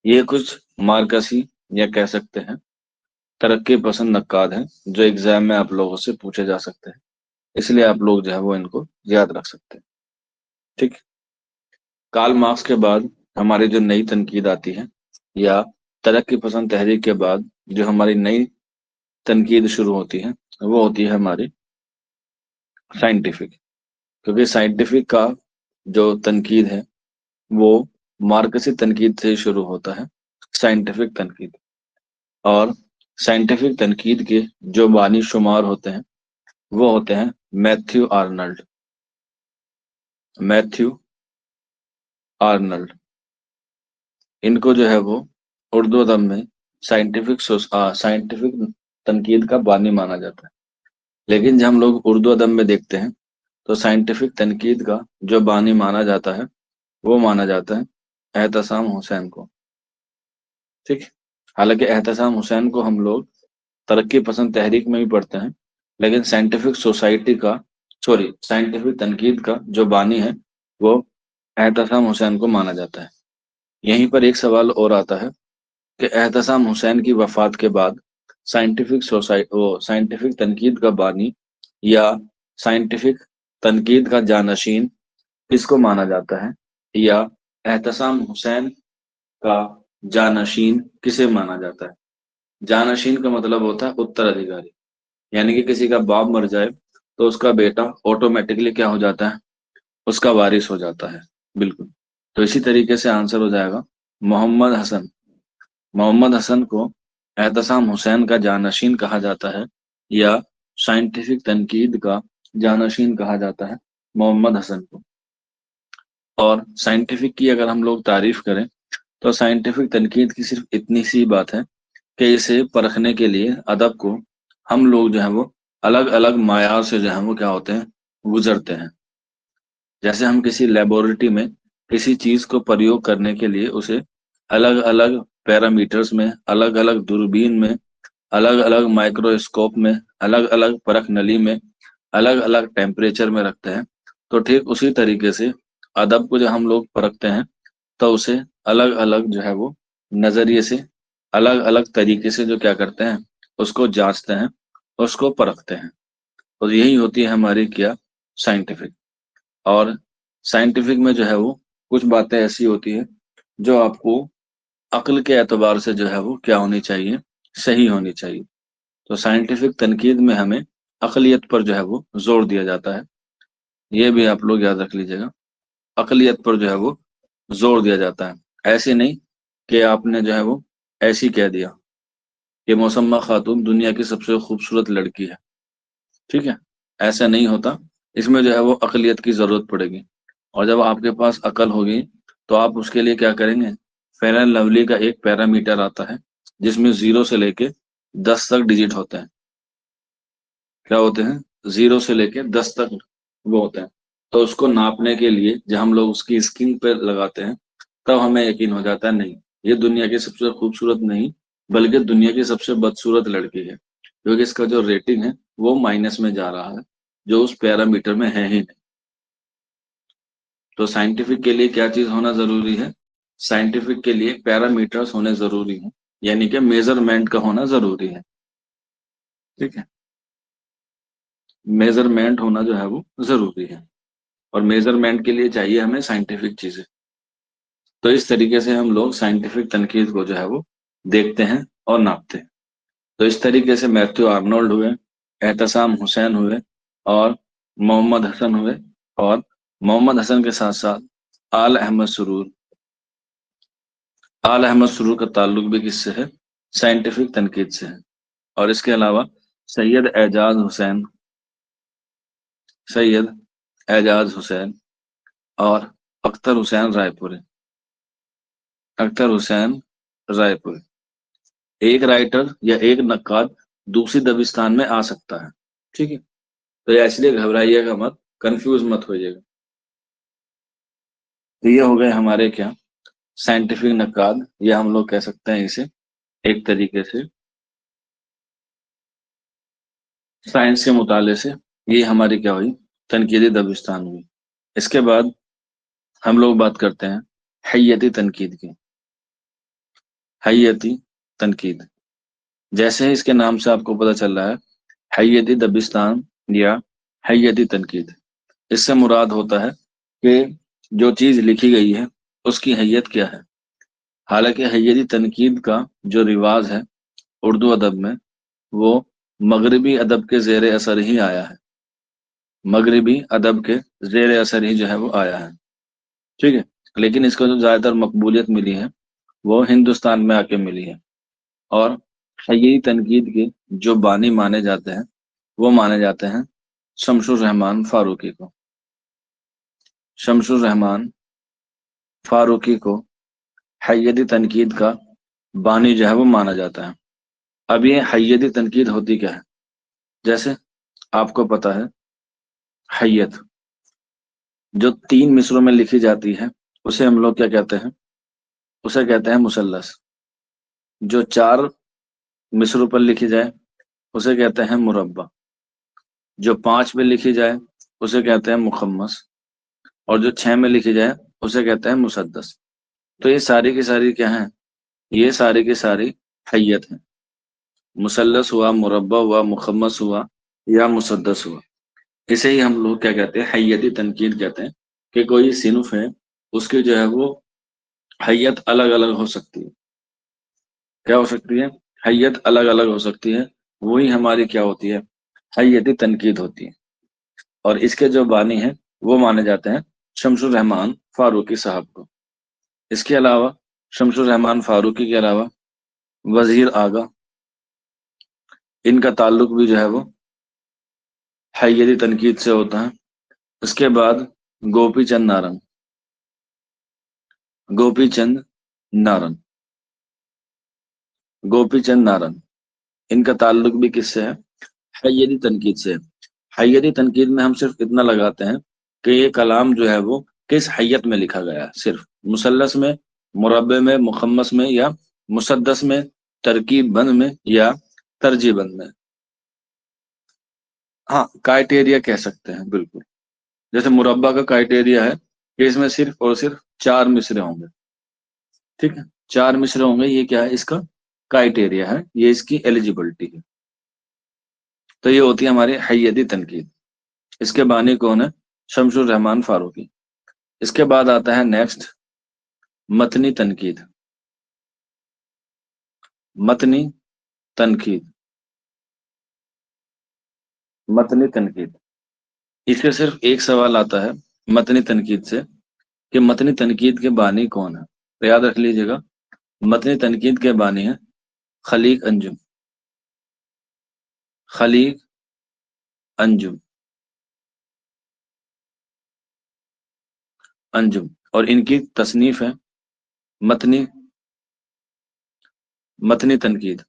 ये कुछ मार्कसी या कह सकते हैं तरक्की पसंद नक्काद हैं जो एग्जाम में आप लोगों से पूछे जा सकते हैं, इसलिए आप लोग जो है वो इनको याद रख सकते हैं। ठीक, कार्ल मार्क्स के बाद हमारी जो नई तनकीद आती है, या तरक्की पसंद तहरीक के बाद जो हमारी नई तनकीद शुरू होती है, वो होती है हमारी साइंटिफिक। क्योंकि साइंटिफिक का जो तनकीद है वो मार्कसी तनकीद से ही शुरू होता है, साइंटिफिक तनकीद। और साइंटिफिक तनकीद के जो बानी शुमार होते हैं वो होते हैं मैथ्यू आर्नल्ड, मैथ्यू आर्नल्ड। इनको जो है वो उर्दू अदब में साइंटिफिक तनकीद का बानी माना जाता है। लेकिन जब हम लोग उर्दू अदब में देखते हैं तो साइंटिफिक तनकीद का जो बानी माना जाता है वो माना जाता है एहतसाम हुसैन को। ठीक, हालांकि एहतसाम हुसैन को हम लोग तरक्की पसंद तहरीक में भी पढ़ते हैं, लेकिन साइंटिफिक सोसाइटी का, सॉरी, साइंटिफिक तनकीद का जो बानी है वो एहतसाम हुसैन को माना जाता है। यहीं पर एक सवाल और आता है कि एहतसाम हुसैन की वफात के बाद साइंटिफिक तनकीद का बानी या साइंटिफिक तनकीद का जानशीन किसको माना जाता है, या एहतसाम हुसैन का जानशीन किसे माना जाता है? जानशीन का मतलब होता है उत्तराधिकारी, यानी कि किसी का बाप मर जाए तो उसका बेटा ऑटोमेटिकली क्या हो जाता है, उसका वारिस हो जाता है। बिल्कुल। तो इसी तरीके से आंसर हो जाएगा मोहम्मद हसन। मोहम्मद हसन को एहतसाम हुसैन का जानशीन कहा जाता है, या साइंटिफिक तनकीद का जानशीन कहा जाता है मोहम्मद हसन को। और साइंटिफिक की अगर हम लोग तारीफ करें तो साइंटिफिक तनकीद की सिर्फ इतनी सी बात है कि इसे परखने के लिए अदब को हम लोग जो है वो अलग अलग मायार से जो है वो क्या होते हैं, गुजरते हैं। जैसे हम किसी लेबोरेटरी में किसी चीज को प्रयोग करने के लिए उसे अलग अलग पैरामीटर्स में, अलग अलग दूरबीन में, अलग अलग माइक्रोस्कोप में, अलग अलग परख नली में, अलग अलग टेम्परेचर में रखते हैं, तो ठीक उसी तरीके से अदब को जब हम लोग परखते हैं तो उसे अलग अलग जो है वो नजरिए से, अलग अलग तरीके से जो क्या करते हैं, उसको जांचते हैं, उसको परखते हैं। तो यही होती है हमारी क्या, साइंटिफिक। और साइंटिफिक में जो है वो कुछ बातें ऐसी होती है जो आपको अक्ल के एतबार से जो है वो क्या होनी चाहिए, सही होनी चाहिए। तो साइंटिफिक तनकीद में हमें अकलियत पर जो है वो जोर दिया जाता है। ये भी आप लोग याद रख लीजिएगा, अकलियत पर जो है वो जोर दिया जाता है। ऐसे नहीं कि आपने जो है वो ऐसी कह दिया कि मौसम्मा खातून दुनिया की सबसे खूबसूरत लड़की है, ठीक है, ऐसा नहीं होता। इसमें जो है वो अकलियत की जरूरत पड़ेगी। और जब आपके पास अकल होगी तो आप उसके लिए क्या करेंगे, फेयर एंड लवली का एक पैरामीटर आता है जिसमें 0 से लेके 10 तक डिजिट होते हैं। क्या होते हैं? 0 से लेके 10 तक वो होते हैं। तो उसको नापने के लिए जब हम लोग उसकी स्किन पे लगाते हैं तब हमें यकीन हो जाता है, नहीं, ये दुनिया की सबसे खूबसूरत नहीं बल्कि दुनिया की सबसे बदसूरत लड़की है, क्योंकि इसका जो रेटिंग है वो माइनस में जा रहा है, जो उस पैरामीटर में है ही नहीं। तो साइंटिफिक के लिए क्या चीज होना जरूरी है? साइंटिफिक के लिए पैरामीटर्स होने जरूरी हैं, यानी कि मेजरमेंट का होना जरूरी है। ठीक है, मेजरमेंट होना जो है वो जरूरी है, और मेजरमेंट के लिए चाहिए हमें साइंटिफिक चीजें। तो इस तरीके से हम लोग साइंटिफिक तनकीद को जो है वो देखते हैं और नापते हैं। तो इस तरीके से मैथ्यू आर्नोल्ड हुए, एहतसाम हुसैन हुए, और मोहम्मद हसन हुए। और मोहम्मद हसन के साथ साथ आल अहमद सुरूर। आल अहमद सुरूर का ताल्लुक भी किससे है? साइंटिफिक तनकीद से है। और इसके अलावा सैयद एजाज हुसैन, सैयद एजाज हुसैन और अख्तर हुसैन रायपुरी। अख्तर हुसैन रायपुरी एक राइटर या एक नक्काद दूसरी दबिस्तान में आ सकता है। ठीक है, तो ये इसलिए घबराइएगा मत, कंफ्यूज मत होइएगा। तो ये हो गए हमारे क्या, साइंटिफिक नक्काद, या हम लोग कह सकते हैं इसे एक तरीके से साइंस के मुताले से ये हमारी क्या हुई, तनकीदी दबिस्तान हुई। इसके बाद हम लोग बात करते हैं हैयती तनकीद की। हैयती तनकीद, जैसे ही इसके नाम से आपको पता चल रहा है, हैयती दबिस्तान या हैयती तनकीद, इससे मुराद होता है कि जो चीज लिखी गई है उसकी हैयत क्या है। हालांकि हैयती तनकीद का जो रिवाज है उर्दू अदब में, वो मगरबी अदब के जेर असर ही आया है। मगरबी अदब के जेर असर ही जो है वो आया है। ठीक है, लेकिन इसको जो ज्यादातर मकबूलियत मिली है वो हिंदुस्तान में आके मिली है। और हैयती तनकीद के जो बानी माने जाते हैं वो माने जाते हैं शमसुर रहमान फारूकी को। शमसुर रहमान फारूकी को हैयती तनकीद का बानी जो है वो माना जाता है। अब ये हैयती तनकीद होती क्या है? जैसे आपको पता है, हैयत जो 3 मिसरों में लिखी जाती है उसे हम लोग क्या कहते हैं? उसे कहते हैं मुसल्लस। जो 4 मिसरों पर लिखी जाए उसे कहते हैं मुरब्बा। जो 5 में लिखी जाए उसे कहते हैं मुखम्मस। और जो 6 में लिखी जाए उसे कहते हैं मुसद्दस। तो ये सारी की सारी क्या है? ये सारी की सारी हैयत है। मुसल्लस हुआ, मुरब्बा हुआ, मुखम्मस हुआ, या मुसद्दस हुआ, इसे ही हम लोग क्या कहते हैं? हैयती तनकीद कहते हैं। कि कोई सिनुफ है, उसकी जो है वो हैयत अलग अलग हो सकती है। क्या हो सकती है, हैयत अलग अलग हो सकती है, वही हमारी क्या होती है, हैयती तनकीद होती है। और इसके जो बानी हैं वो माने जाते हैं शमसुर रहमान फारूकी साहब को। इसके अलावा शमसुर रहमान फारूकी के अलावा वजीर आगा, इनका ताल्लुक भी जो है वो हैयती तनकीद से होता है। उसके बाद गोपी चंद नारंग, गोपी चंद नारंग, गोपी चंद नारंग, इनका ताल्लुक भी किससे है, हैयती तनकीद से। हैयती तनकीद में हम सिर्फ इतना लगाते हैं कि ये कलाम जो है वो किस हैयत में लिखा गया है, सिर्फ मुसल्लस में, मुरब्बे में, मुखम्मस में, या मुसद्दस में, तरकीब बंद में, या तरजीह बंद में। हाँ, क्राइटेरिया कह सकते हैं बिल्कुल। जैसे मुरब्बा का क्राइटेरिया है कि इसमें सिर्फ और सिर्फ 4 मिसरे होंगे, ठीक है, 4 मिसरे होंगे, ये क्या है, इसका क्राइटेरिया है, ये इसकी एलिजिबिलिटी है। तो ये होती है हमारी हैयती तनकीद। इसके बानी कौन है, शमसुर रहमान फारूकी। इसके बाद आता है नेक्स्ट मतनी तनकीद। मतनी तनकीद, मतनी तनकीद, इससे सिर्फ एक सवाल आता है मतनी तनकीद से कि मतनी तनकीद के बानी कौन है। तो याद रख लीजिएगा, मतनी तनकीद के बानी है खलीक अंजुम, खलीक अंजुम, अंजुम। और इनकी तसनीफ है मतनी, मतनी तनकीद।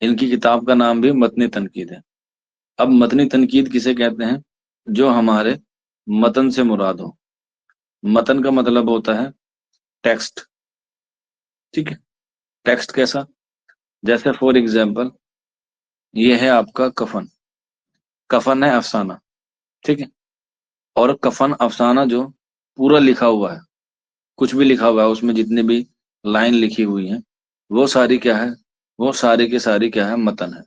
इनकी किताब का नाम भी मतनी तनकीद है। अब मतनी तनकीद किसे कहते हैं, जो हमारे मतन से मुराद हो। मतन का मतलब होता है टेक्स्ट, ठीक है। टेक्स्ट कैसा, जैसे फॉर एग्जाम्पल ये है आपका कफन, कफन है अफसाना, ठीक है। और कफन अफसाना जो पूरा लिखा हुआ है, कुछ भी लिखा हुआ है उसमें, जितनी भी लाइन लिखी हुई है, वो सारी क्या है, वो सारी की सारी क्या है, मतन है।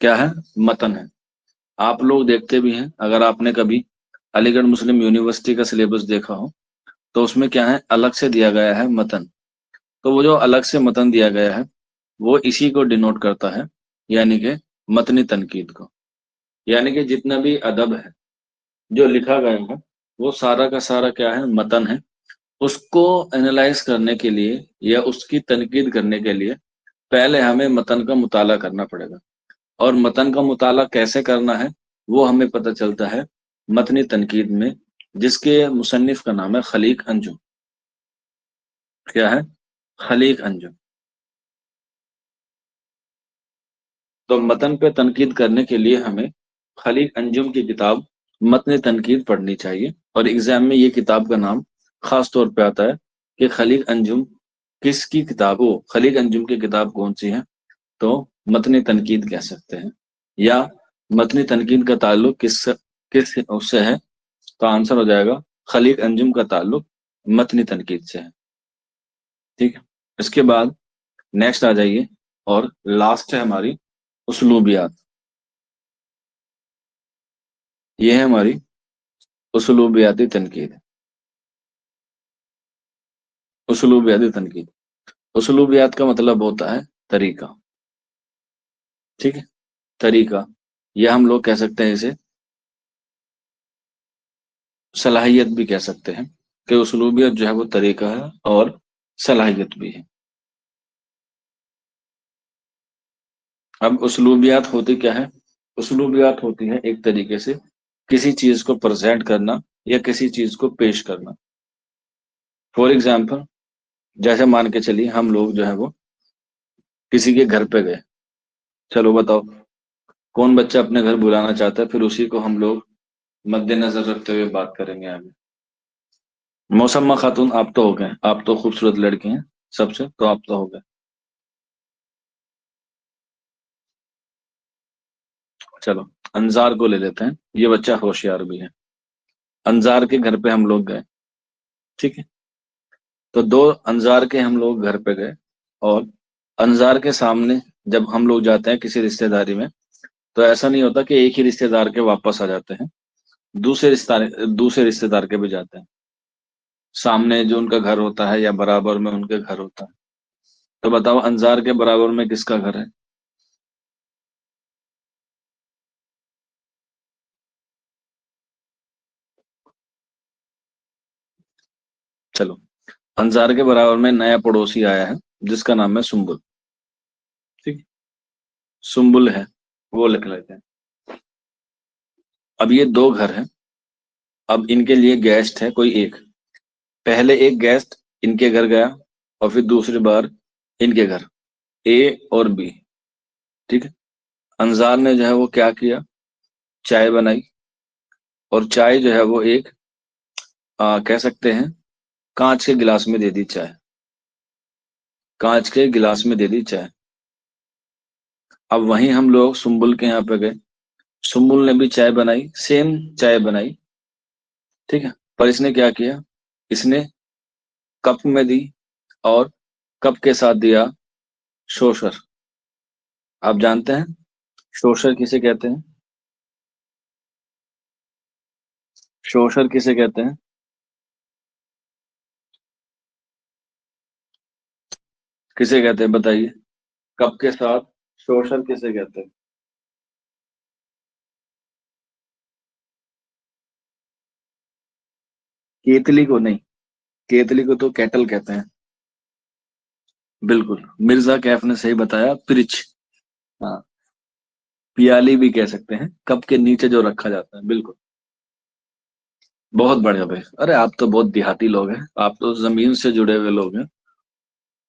क्या है, मतन है। आप लोग देखते भी हैं, अगर आपने कभी अलीगढ़ मुस्लिम यूनिवर्सिटी का सिलेबस देखा हो, तो उसमें क्या है, अलग से दिया गया है मतन। तो वो जो अलग से मतन दिया गया है, वो इसी को डिनोट करता है, यानी कि मतनी तनकीद को। यानी कि जितना भी अदब है जो लिखा गया है, वो सारा का सारा क्या है, मतन है। उसको एनालाइज करने के लिए या उसकी तनकीद करने के लिए पहले हमें मतन का मुताला करना पड़ेगा। और मतन का मुताला कैसे करना है, वो हमें पता चलता है मतनी तनकीद में, जिसके मुसन्निफ का नाम है खलीक अंजुम। क्या है, खलीक अंजुम। तो मतन पे तनकीद करने के लिए हमें खलीक अंजुम की किताब मतन तनकीद पढ़नी चाहिए। और एग्जाम में ये किताब का नाम खास तौर पे आता है कि खलीक अंजुम किसकी किताब हो, खलीक अंजुम की किताब कौन सी है, तो मतनी तनकीद कह सकते हैं। या मतनी तनकीद का ताल्लुक किस किस उससे है, तो आंसर हो जाएगा खलीक अंजुम का ताल्लुक मतनी तनकीद से है, ठीक है। इसके बाद नेक्स्ट आ जाइए, और लास्ट है हमारी उसलूबियात। ये है हमारी उसलूबियाती तनकीद। उसलूबियाती तनकीद, उसलूबियात का मतलब होता है तरीका, ठीक है, तरीका। या हम लोग कह सकते हैं इसे सलाहियत भी कह सकते हैं, कि उसलूबियत जो है वो तरीका है और सलाहियत भी है। अब उसलूबियात होती क्या है, उसलूबियात होती है एक तरीके से किसी चीज को प्रेजेंट करना या किसी चीज को पेश करना। फॉर एग्जाम्पल, जैसे मान के चलिए हम लोग जो है वो किसी के घर पे गए, चलो बताओ कौन बच्चा अपने घर बुलाना चाहता है, फिर उसी को हम लोग मद्देनजर रखते हुए बात करेंगे आगे। मौसम्मा खातून, आप तो हो गए, आप तो खूबसूरत लड़की हैं सबसे, तो आप तो हो गए। चलो अंजार को ले लेते हैं, ये बच्चा होशियार भी है। अंजार के घर पे हम लोग गए, ठीक है। तो दो अंजार के हम लोग घर पे गए, और अंजार के सामने जब हम लोग जाते हैं किसी रिश्तेदारी में, तो ऐसा नहीं होता कि एक ही रिश्तेदार के वापस आ जाते हैं, दूसरे रिश्तेदार के भी जाते हैं। सामने जो उनका घर होता है या बराबर में उनके घर होता है, تو بتاओ अंजार के बराबर में किसका घर है? चलो, अंजार के बराबर में नया पड़ोसी आया है जिसका नाम है सुम्बुल। ठीक, सुम्बुल है, वो लिख लेते हैं। अब ये दो घर हैं, अब इनके लिए गेस्ट है कोई एक। पहले एक गेस्ट इनके घर गया और फिर दूसरी बार इनके घर, ए और बी। ठीक है, अंजार ने जो है वो क्या किया, चाय बनाई, और चाय जो है वो एक कह सकते हैं कांच के गिलास में दे दी चाय, कांच के गिलास में दे दी चाय। अब वहीं हम लोग सुम्बुल के यहाँ पे गए, सुम्बुल ने भी चाय बनाई, सेम चाय बनाई। ठीक है, पर इसने क्या किया, इसने कप में दी और कप के साथ दिया शोषर। आप जानते हैं शोषर किसे कहते हैं? शोषर किसे कहते हैं? किसे कहते हैं बताइए, कप के साथ शोषर किसे कहते हैं? केतली को नहीं, केतली को तो केटल कहते हैं। बिल्कुल, मिर्जा कैफ ने सही बताया, पिरिच। हाँ, पियाली भी कह सकते हैं, कप के नीचे जो रखा जाता है, बिल्कुल। बहुत बढ़िया भाई, अरे आप तो बहुत देहाती लोग हैं, आप तो जमीन से जुड़े हुए लोग हैं।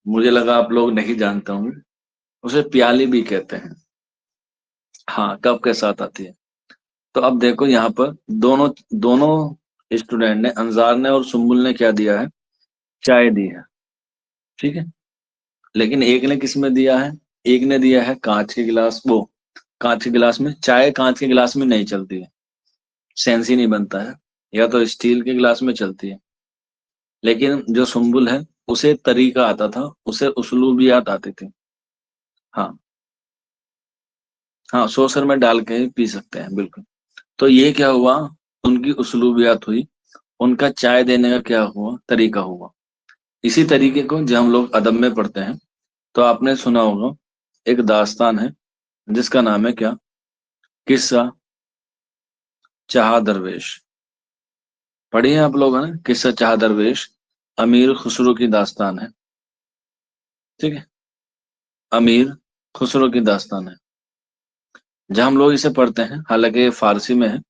मुझे लगा आप लोग नहीं जानते होंगे, उसे प्याली भी कहते हैं। हाँ, कप के साथ आती है। तो अब देखो यहाँ पर दोनों दोनों स्टूडेंट ने, अंजार ने और सुम्बुल ने क्या दिया है, चाय दी है। ठीक है, लेकिन एक ने किस में दिया है, एक ने दिया है कांच के गिलास, वो कांच के गिलास में। चाय कांच के गिलास में नहीं चलती है, सेंस ही नहीं बनता है, या तो स्टील के गिलास में चलती है। लेकिन जो सुम्बुल है उसे तरीका आता था, उसे उस्लूबियात आती थी। हाँ, हाँ, सोसर में डाल के पी सकते हैं, बिल्कुल। तो ये क्या हुआ, उनकी उस्लूबियात हुई, उनका चाय देने का क्या हुआ, तरीका हुआ। इसी तरीके को जब हम लोग अदब में पढ़ते हैं तो आपने सुना होगा, एक दास्तान है जिसका नाम है क्या, किस्सा चाह दरवेश। पढ़ी है आप लोगों ने, किस्सा चाह दरवेश, अमीर खुसरो की दास्तान है। ठीक है, अमीर खुसरो की दास्तान है। जब हम लोग इसे पढ़ते हैं, हालांकि ये फारसी में है,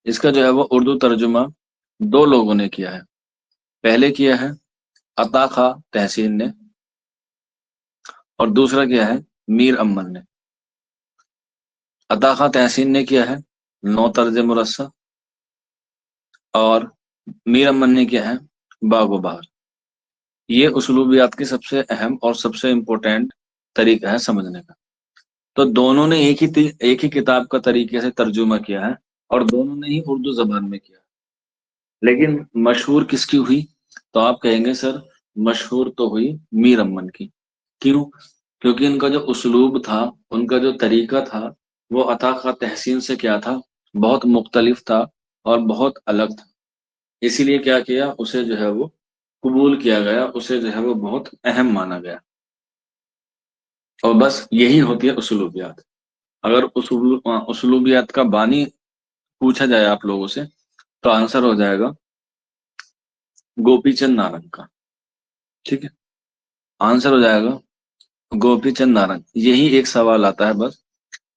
इसका जो है वो उर्दू तर्जुमा दो लोगों ने किया है। पहले किया है अता खा तहसीन ने, और दूसरा किया है मीर अमन ने। अता खा तहसीन ने किया है नौ तर्ज मुरस्सा, और मीर अमन ने किया है बागो बहार। ये उस्लूबियात की सबसे अहम और सबसे इम्पोर्टेंट तरीका है समझने का। तो दोनों ने एक ही किताब का तरीके से तर्जुमा किया है, और दोनों ने ही उर्दू जबान में किया है। लेकिन मशहूर किसकी हुई, तो आप कहेंगे सर मशहूर तो हुई मीर अमन की। क्यों? क्योंकि उनका जो उस्लूब था, उनका जो तरीका था, वो अता का तहसीन से क्या था, बहुत मुख्तलिफ था और बहुत अलग था। इसीलिए क्या किया, उसे जो है वो कबूल किया गया, उसे जो है वो बहुत अहम माना गया। और बस यही होती है उस्लूबियात। अगर उस्लूबियात का बानी पूछा जाए आप लोगों से, तो आंसर हो जाएगा गोपी चंद नारंग का। ठीक है, आंसर हो जाएगा गोपी चंद नारंग। यही एक सवाल आता है बस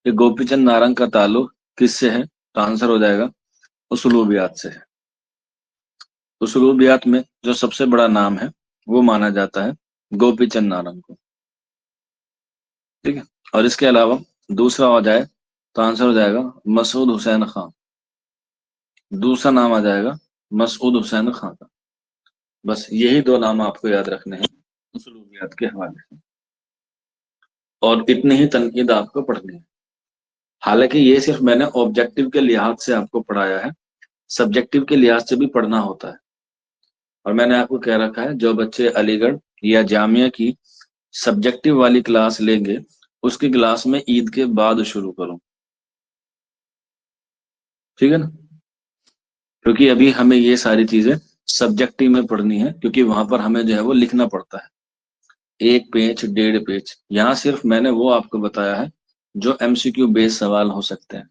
कि गोपी चंद नारंग का ताल्लुक किससे है, तो आंसर हो जाएगा उस्लूबियात से है। उस्लूबियात में जो सबसे बड़ा नाम है वो माना जाता है गोपी चंद नारंग को। ठीक है, और इसके अलावा दूसरा हो जाए तो आंसर हो जाएगा मसूद हुसैन खान। दूसरा नाम आ जाएगा मसूद हुसैन खान का। बस यही दो नाम आपको याद रखने हैं उस्लूबियात के हवाले से, और इतनी ही तनकीद आपको पढ़नी है। हालांकि ये सिर्फ मैंने ऑब्जेक्टिव के लिहाज से आपको पढ़ाया है, सब्जेक्टिव के लिहाज से भी पढ़ना होता है। और मैंने आपको कह रखा है जो बच्चे अलीगढ़ या जामिया की सब्जेक्टिव वाली क्लास लेंगे, उसकी क्लास में ईद के बाद शुरू करूं। ठीक है ना, क्योंकि अभी हमें ये सारी चीजें सब्जेक्टिव में पढ़नी है, क्योंकि वहां पर हमें जो है वो लिखना पड़ता है। 1 पेज 1.5 पेज। यहाँ सिर्फ मैंने वो आपको बताया है जो एमसीक्यू बेस्ड सवाल हो सकते हैं।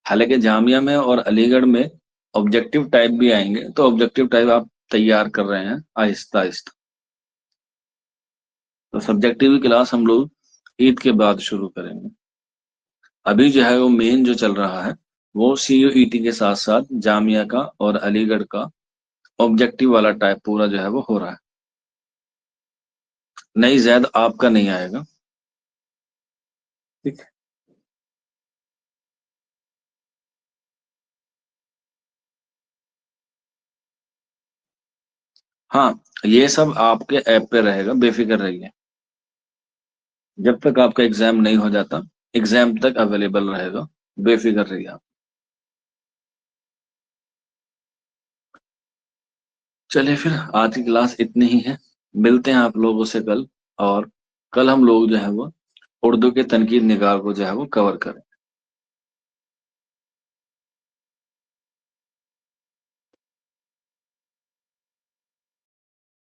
हालांकि जामिया में और अलीगढ़ में ऑब्जेक्टिव टाइप भी आएंगे, तो ऑब्जेक्टिव टाइप आप तैयार कर रहे हैं आहिस्ता आहिस्ता। तो सब्जेक्टिव की क्लास हम लोग ईद के बाद शुरू करेंगे। अभी जो है वो मेन जो चल रहा है वो सीयूईटी के साथ साथ जामिया का और अलीगढ़ का ऑब्जेक्टिव वाला टाइप पूरा जो है वो हो रहा है। नहीं जैद आपका नहीं आएगा, ठीक है। हाँ, ये सब आपके ऐप पे रहेगा, बेफिक्र रहिए। जब तक आपका एग्जाम नहीं हो जाता, एग्जाम तक अवेलेबल रहेगा, बेफिक्र रहिए आप। चलिए फिर आज की क्लास इतनी ही है, मिलते हैं आप लोगों से कल। और कल हम लोग जो है वो उर्दू के तनकीद निगार को जो है वो कवर करें।